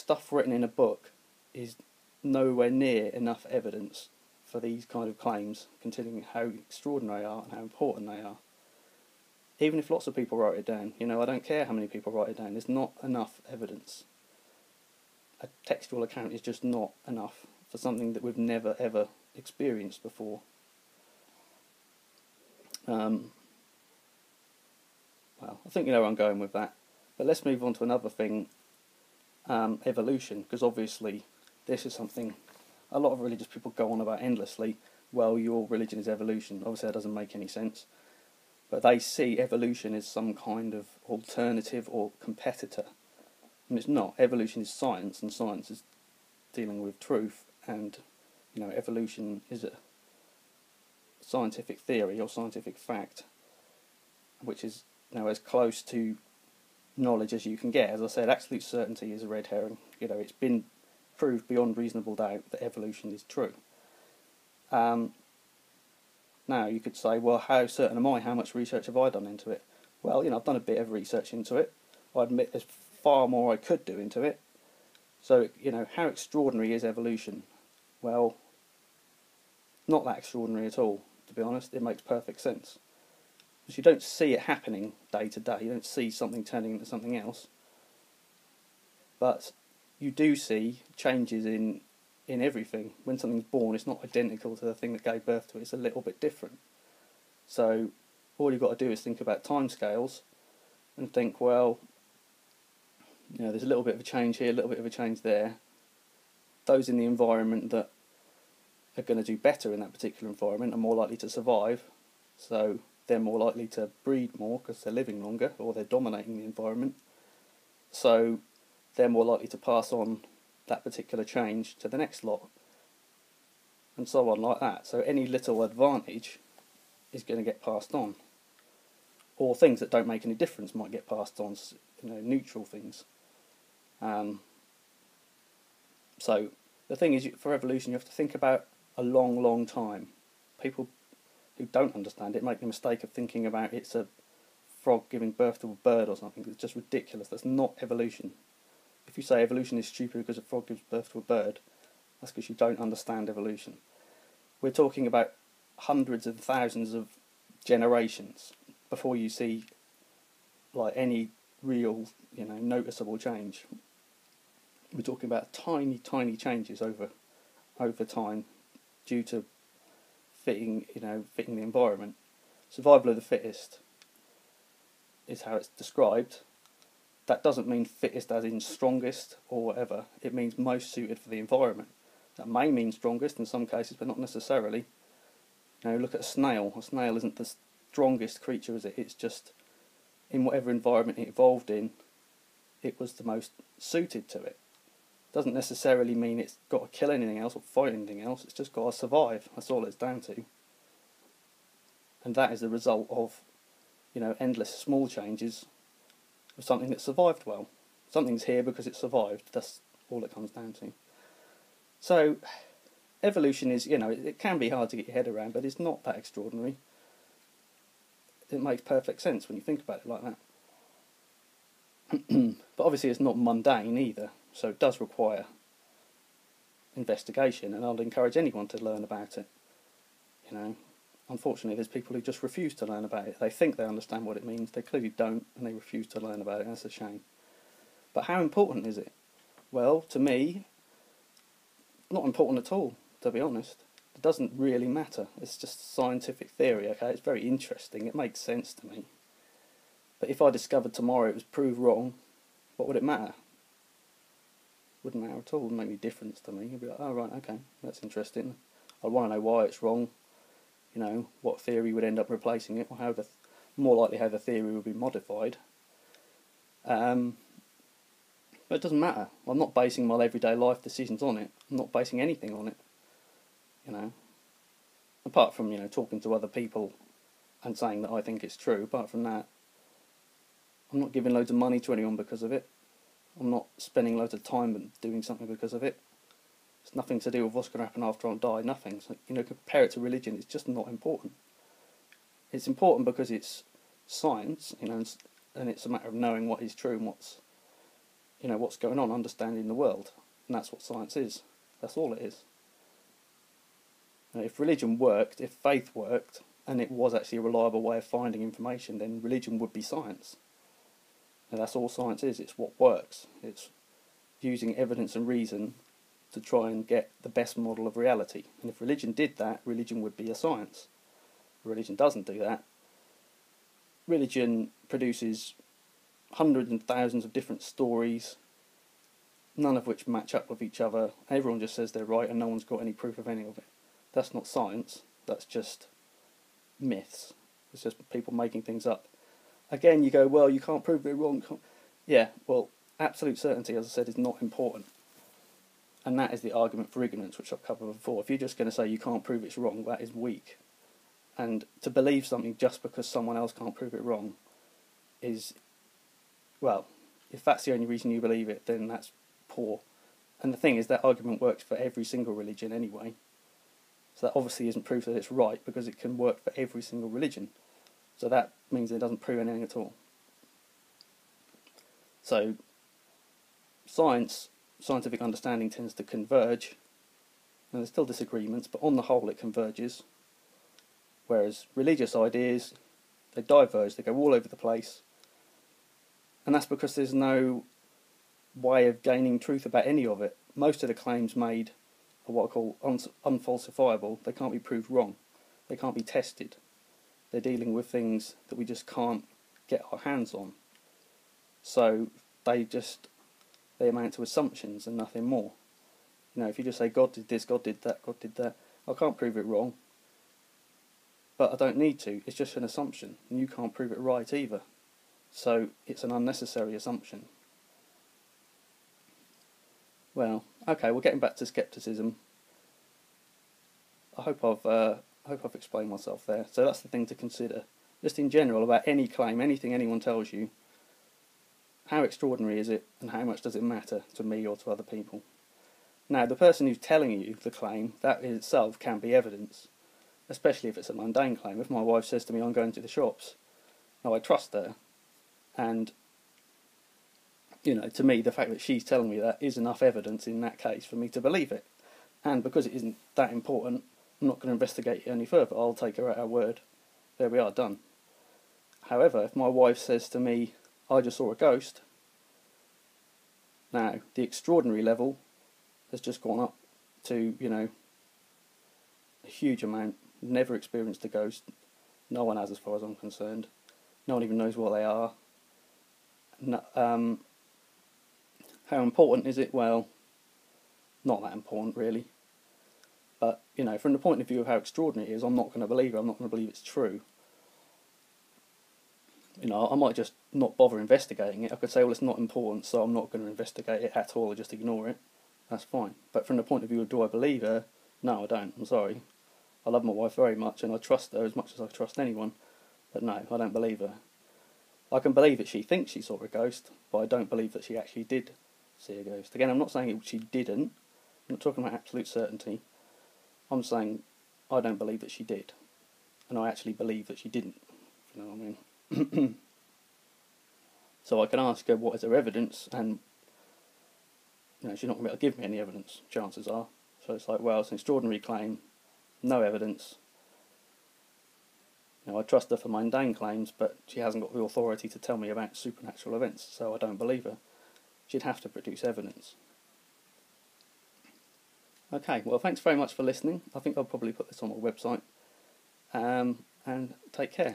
stuff written in a book is nowhere near enough evidence for these kind of claims, considering how extraordinary they are and how important they are. Even if lots of people write it down, I don't care how many people write it down, there's not enough evidence. A textual account is just not enough for something that we've never ever experienced before. Well, I think you know where I'm going with that. But let's move on to another thing, evolution, because obviously this is something a lot of religious people go on about endlessly. Well, your religion is evolution. Obviously that doesn't make any sense. But they see evolution as some kind of alternative or competitor. And it's not. Evolution is science, and science is dealing with truth, and evolution is a scientific theory or scientific fact, which is as close to knowledge as you can get. As I said, absolute certainty is a red herring. It's been proved beyond reasonable doubt that evolution is true. Now you could say, well, how certain am I? How much research have I done into it? Well, I've done a bit of research into it. I admit there's far more I could do into it. So, how extraordinary is evolution? Well, not that extraordinary at all, to be honest. It makes perfect sense. Because you don't see it happening day to day. You don't see something turning into something else. But you do see changes in everything. When something's born, it's not identical to the thing that gave birth to it. It's a little bit different. So all you've got to do is think about timescales and think, well, there's a little bit of a change here, a little bit of a change there. Those in the environment that are going to do better in that particular environment are more likely to survive. So they're more likely to breed more because they're living longer, or they're dominating the environment. So they're more likely to pass on that particular change to the next lot, and so on like that. So any little advantage is going to get passed on, or things that don't make any difference might get passed on, neutral things. So the thing is, for evolution you have to think about a long, long time. People who don't understand it make the mistake of thinking about it's a frog giving birth to a bird or something. It's just ridiculous. That's not evolution. If you say evolution is stupid because a frog gives birth to a bird, that's because you don't understand evolution. We're talking about hundreds of thousands of generations before you see any real, noticeable change. We're talking about tiny, tiny changes over time due to fitting the environment. Survival of the fittest is how it's described. That doesn't mean fittest as in strongest or whatever. It means most suited for the environment. That may mean strongest in some cases, but not necessarily. Look at a snail. A snail isn't the strongest creature, is it? It's just, in whatever environment it evolved in, it was the most suited to it. Doesn't necessarily mean it's got to kill anything else or fight anything else. It's just got to survive. That's all it's down to. And that is the result of, endless small changes of something that survived well. Something's here because it survived. That's all it comes down to. So, evolution is, it can be hard to get your head around, but it's not that extraordinary. It makes perfect sense when you think about it like that. But obviously it's not mundane either, so it does require investigation, and I'd encourage anyone to learn about it. Unfortunately there's people who just refuse to learn about it. They think they understand what it means, they clearly don't, and they refuse to learn about it. That's a shame. But how important is it? Well, to me, not important at all, to be honest. It doesn't really matter. It's just scientific theory, okay? It's very interesting, it makes sense to me. But if I discovered tomorrow it was proved wrong, what would it matter? Wouldn't matter at all. It wouldn't make any difference to me. You'd be like, oh right, okay, that's interesting. I'd want to know why it's wrong. What theory would end up replacing it, or more likely how the theory would be modified. But it doesn't matter. I'm not basing my everyday life decisions on it. I'm not basing anything on it. Apart from talking to other people and saying that I think it's true. Apart from that, I'm not giving loads of money to anyone because of it. I'm not spending loads of time doing something because of it. It's nothing to do with what's going to happen after I die. Nothing. So, compare it to religion. It's just not important. It's important because it's science, and it's a matter of knowing what is true and what's, what's going on, understanding the world, and that's what science is. That's all it is. If religion worked, if faith worked, and it was actually a reliable way of finding information, then religion would be science. And that's all science is. It's what works. It's using evidence and reason to try and get the best model of reality. And if religion did that, religion would be a science. Religion doesn't do that. Religion produces hundreds and thousands of different stories, none of which match up with each other. Everyone just says they're right and no one's got any proof of any of it. That's not science, that's just myths. It's just people making things up. Again, you go, well, you can't prove it wrong. Yeah, well, absolute certainty, as I said, is not important. And that is the argument for ignorance, which I've covered before. If you're just going to say you can't prove it's wrong, that is weak. And to believe something just because someone else can't prove it wrong is, well, if that's the only reason you believe it, then that's poor. And the thing is, that argument works for every single religion anyway. So that obviously isn't proof that it's right, because it can work for every single religion. So that means it doesn't prove anything at all. So scientific understanding tends to converge, and there's still disagreements, but on the whole it converges. Whereas religious ideas, they diverge, they go all over the place, and that's because there's no way of gaining truth about any of it. Most of the claims made are what I call unfalsifiable. They can't be proved wrong. They can't be tested. They're dealing with things that we just can't get our hands on. So they amount to assumptions and nothing more. If you just say God did this, God did that, God did that, I can't prove it wrong, but I don't need to. It's just an assumption, and you can't prove it right either. So it's an unnecessary assumption. Well, okay, we're getting back to scepticism. I hope I've explained myself there. So that's the thing to consider, just in general, about any claim, anything anyone tells you. How extraordinary is it, and how much does it matter to me or to other people? Now, the person who's telling you the claim, that in itself can be evidence, especially if it's a mundane claim. If my wife says to me, I'm going to the shops, now I trust her, and to me, the fact that she's telling me that is enough evidence in that case for me to believe it. And because it isn't that important, I'm not going to investigate it any further. I'll take her at her word. There we are, done. However, if my wife says to me, I just saw a ghost, now, the extraordinary level has just gone up to, a huge amount. Never experienced a ghost. No one has, as far as I'm concerned. No one even knows what they are. No, how important is it? Well, not that important, really. But, from the point of view of how extraordinary it is, I'm not going to believe it. I'm not going to believe it's true. I might just not bother investigating it. I could say, well, it's not important, so I'm not going to investigate it at all, or just ignore it. That's fine. But from the point of view of, do I believe her? No, I don't. I'm sorry. I love my wife very much, and I trust her as much as I trust anyone. But no, I don't believe her. I can believe that she thinks she saw a ghost, but I don't believe that she actually did see a ghost. Again, I'm not saying she didn't. I'm not talking about absolute certainty. I'm saying I don't believe that she did. And I actually believe that she didn't. If you know what I mean? So I can ask her what is her evidence, and she's not going to be able to give me any evidence, chances are. So it's like, well, it's an extraordinary claim, no evidence. I trust her for mundane claims, but she hasn't got the authority to tell me about supernatural events, so I don't believe her. She'd have to produce evidence. Okay, well, thanks very much for listening. I think I'll probably put this on my website. And take care.